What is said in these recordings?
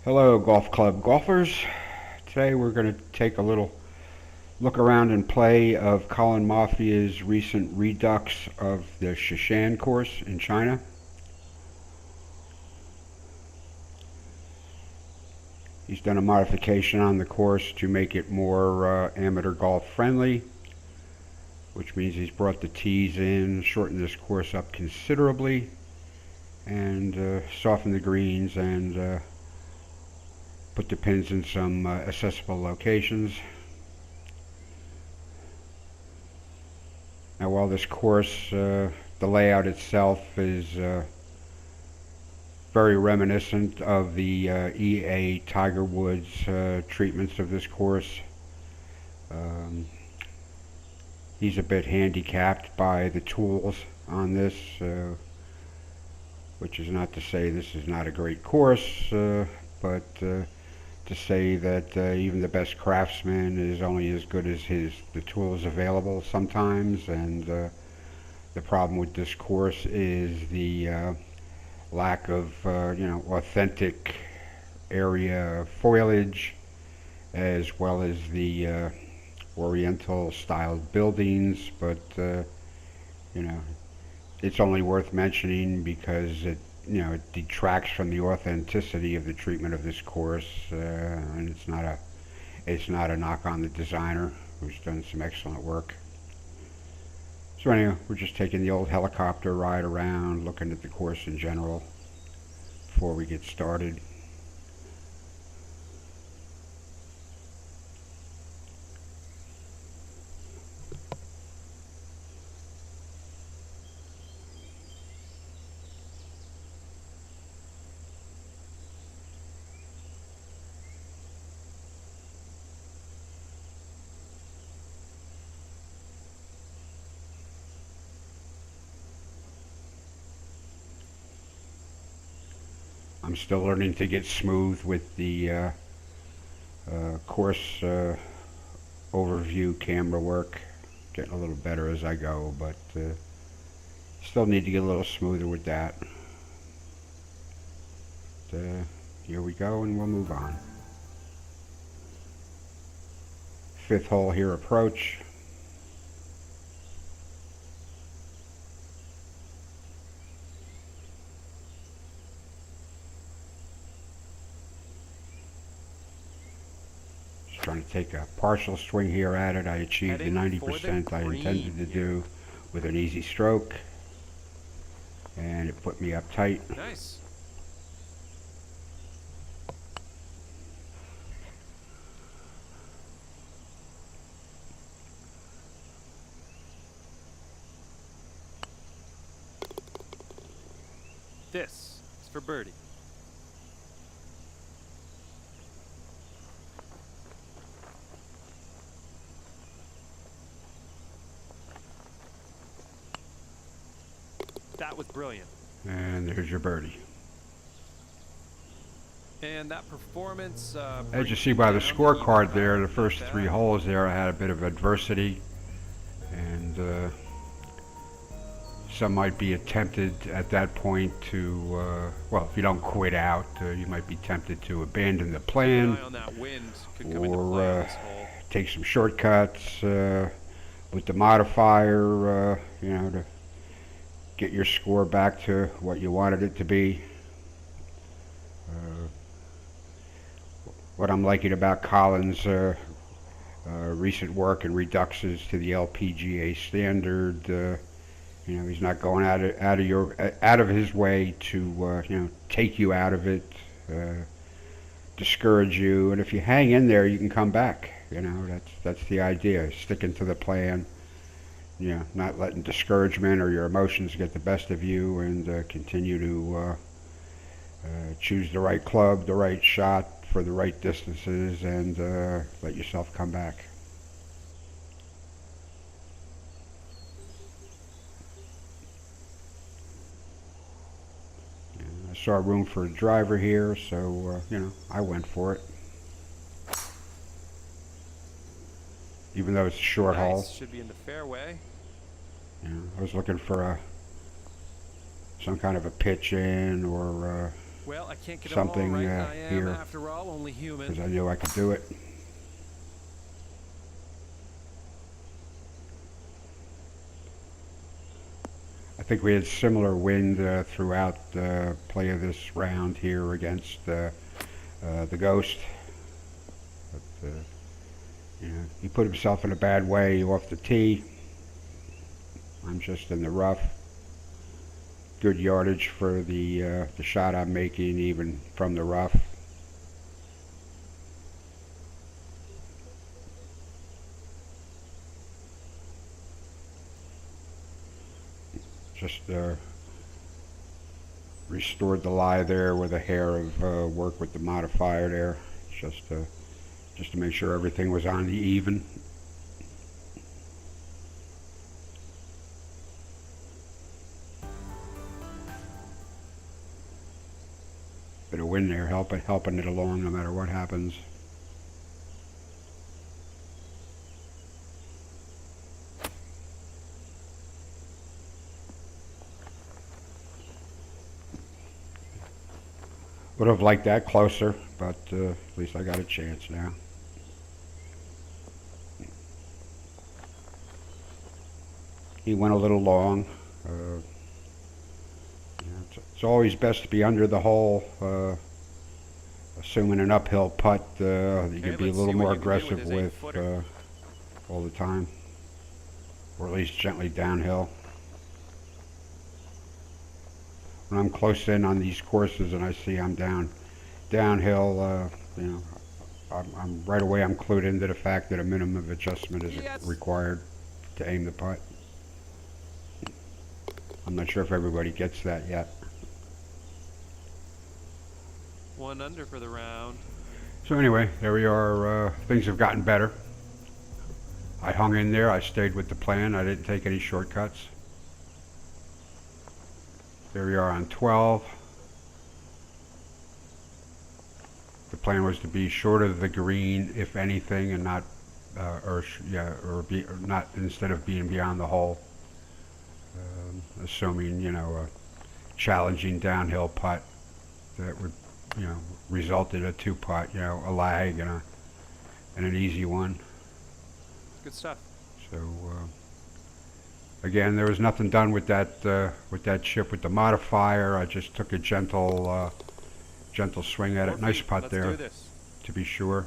Hello, golf club golfers. Today we're going to take a little look around and play of Colinmafia's recent redux of the Sheshan course in China. He's done a modification on the course to make it more amateur golf friendly, which means he's brought the tees in, shortened this course up considerably, and softened the greens and put the pins in some accessible locations. Now, while this course, the layout itself is very reminiscent of the EA Tiger Woods treatments of this course, he's a bit handicapped by the tools on this, which is not to say this is not a great course, but to say that even the best craftsman is only as good as the tools available sometimes. And the problem with this course is the lack of authentic area foliage, as well as the oriental styled buildings. But it's only worth mentioning because it detracts from the authenticity of the treatment of this course, and it's not a knock on the designer, who's done some excellent work. So anyway, we're just taking the old helicopter ride around, looking at the course in general before we get started. I'm still learning to get smooth with the course overview camera work. Getting a little better as I go, but still need to get a little smoother with that. Here we go, and we'll move on. Fifth hole here, approach. Trying to take a partial swing here at it. I achieved the 90% I intended to do with an easy stroke, and it put me up tight. Nice. This is for birdie. That was brilliant. And there's your birdie. And that performance... As you see by the scorecard there, the first three holes there, I had a bit of adversity. And some might be tempted at that point to, well, if you don't quit out, you might be tempted to abandon the plan, or take some shortcuts with the modifier, to get your score back to what you wanted it to be. What I'm liking about Colin's recent work and reductions to the LPGA standard, he's not going out of his way to take you out of it, discourage you, and if you hang in there, you can come back. That's the idea. Sticking to the plan. Not letting discouragement or your emotions get the best of you, and continue to choose the right club, the right shot for the right distances, and let yourself come back. I saw room for a driver here, so I went for it. Even though it's a short hole. Should be in the fairway. I was looking for some kind of a pitch in, or Well, I can't get it something all right. I am, here, after all, only human. because I knew I could do it. I think we had similar wind throughout the play of this round here against the Ghost. But, you know, he put himself in a bad way off the tee. I'm just in the rough. Good yardage for the shot I'm making, even from the rough. Just restored the lie there with a hair of work with the modifier there, just to make sure everything was on the even. Bit of wind there, helping it along no matter what happens. Would have liked that closer, but at least I got a chance now. He went a little long. It's always best to be under the hole, assuming an uphill putt. You can be a little more aggressive with all the time, or at least gently downhill. When I'm close in on these courses and I see I'm downhill, you know, I'm right away I'm clued into the fact that a minimum of adjustment is required to aim the putt. I'm not sure if everybody gets that yet. 1 under for the round. So anyway, there we are. Things have gotten better. I hung in there. I stayed with the plan. I didn't take any shortcuts. There we are on 12. The plan was to be short of the green, if anything, and not, or not instead of being beyond the hole. Assuming, you know, a challenging downhill putt that would, you know, result in a 2-putt, you know, a lag and an easy one. Good stuff. So again, there was nothing done with that chip with the modifier. I just took a gentle swing at it. Nice putt there, to be sure.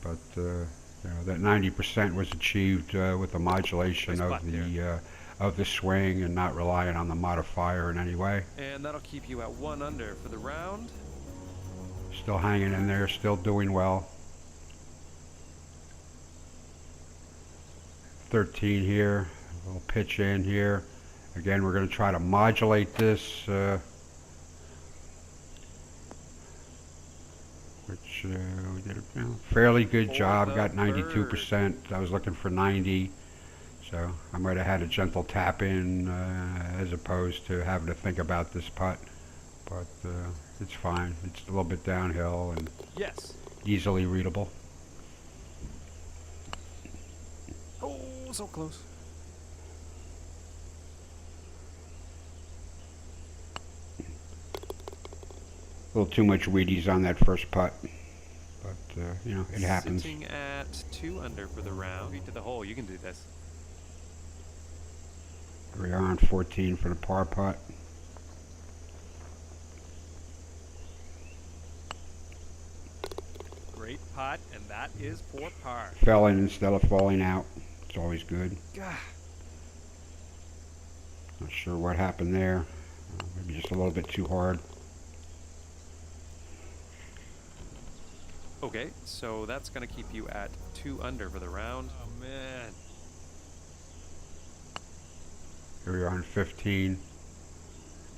But you know, that 90% was achieved with the modulation of the swing and not relying on the modifier in any way. And that'll keep you at 1 under for the round. Still hanging in there, still doing well. 13 here, a little pitch in here. Again, we're going to try to modulate this, which we did a fairly good job. Got 92%. I was looking for 90, so I might have had a gentle tap in as opposed to having to think about this putt. But it's fine. It's a little bit downhill and easily readable. Oh, so close. A little too much weedies on that first putt, but you know, it happens. Sitting at 2 under for the round. Feet to the hole. You can do this. Here we are on 14 for the par putt. Great putt, and that is for par. Fell in instead of falling out. It's always good. Not sure what happened there. Maybe just a little bit too hard. Okay, so that's going to keep you at 2 under for the round. Oh, man. Here we are on 15.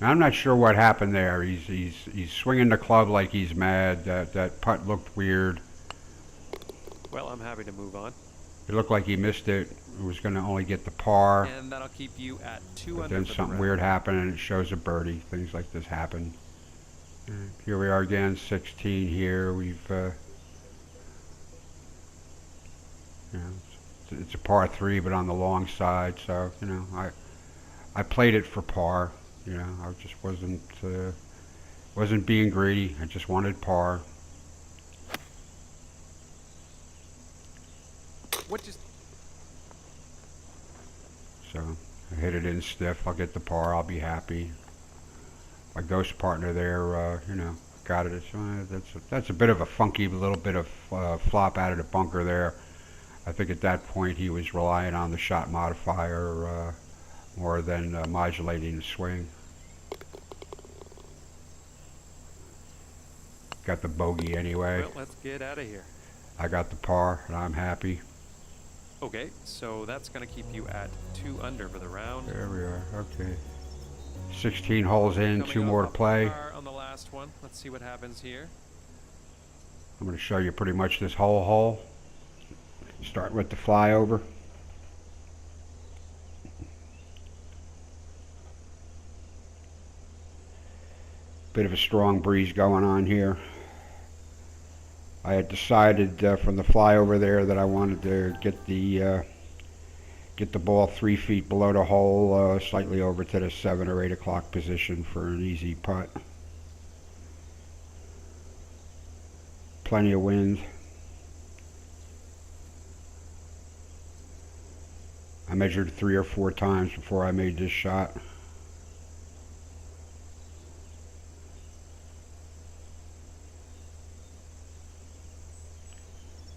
Now, I'm not sure what happened there. He's swinging the club like he's mad. That putt looked weird. Well, I'm happy to move on. It looked like he missed it. It was going to only get the par. And that'll keep you at 2 under. Then something weird happened, and it shows a birdie. Things like this happen. Here we are again, 16 here. We've you know, it's a par 3, but on the long side. So you know, I played it for par. You know, I just wasn't being greedy. I just wanted par. What just... So I hit it in stiff. I'll get the par. I'll be happy. My ghost partner there, you know, got it. That's a bit of a funky little bit of flop out of the bunker there. I think at that point he was relying on the shot modifier more than modulating the swing. Got the bogey anyway. Well, let's get out of here. I got the par, and I'm happy. Okay, so that's going to keep you at 2 under for the round. There we are. Okay. 16 holes in, Coming 2 more to off play. par on the last one. Let's see what happens here. I'm going to show you pretty much this whole hole. Start with the flyover. Bit of a strong breeze going on here. I had decided from the flyover there that I wanted to get the ball 3 feet below the hole, slightly over to the 7 or 8 o'clock position for an easy putt. Plenty of wind. I measured 3 or 4 times before I made this shot.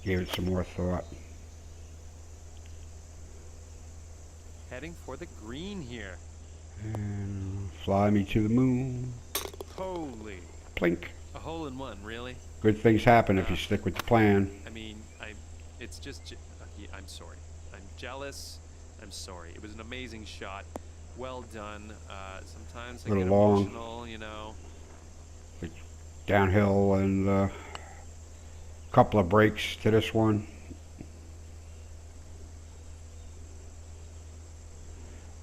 Gave it some more thought. Heading for the green here. And fly me to the moon. Holy. Plink. A hole in one, really? Good things happen if you stick with the plan. I mean, it's just, I'm sorry. I'm jealous. I'm sorry. It was an amazing shot. Well done. Sometimes I get emotional, you know. Downhill and a couple of breaks to this one.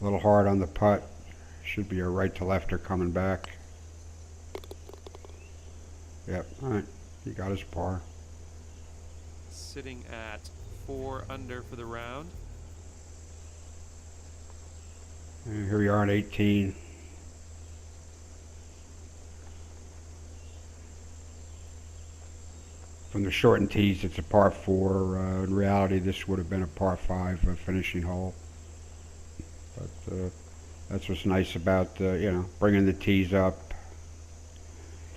A little hard on the putt. Should be a right to lefter coming back. Yep, alright. He got his par. Sitting at 4 under for the round. And here we are at 18. From the shortened tees, it's a par 4. In reality, this would have been a par 5 finishing hole. But that's what's nice about, you know, bringing the tees up.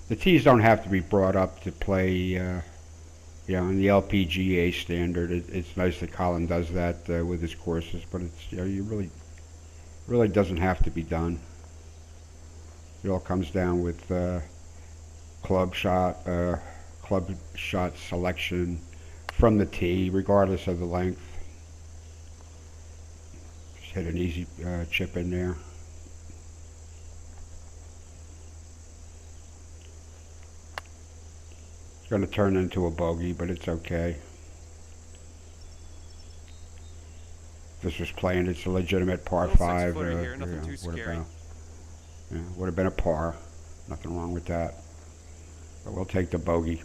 The tees don't have to be brought up to play, you know, in the LPGA standard. It's nice that Colin does that with his courses, but it's, you know, you really doesn't have to be done. It all comes down with club shot selection from the tee, regardless of the length. Just hit an easy chip in there. It's going to turn into a bogey, but it's okay. If this was playing, it's a legitimate par 5. Here, nothing too scary. Would have been a par. Nothing wrong with that. But we'll take the bogey.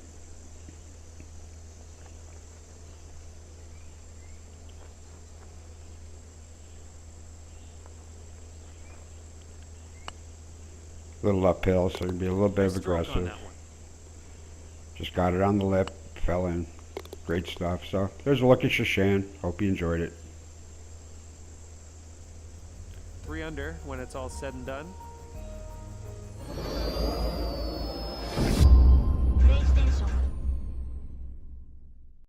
A little uphill, so it'd be a little bit of aggressive. Just got it on the lip, fell in. Great stuff. So there's a look at Sheshan. Hope you enjoyed it. 3 under when it's all said and done.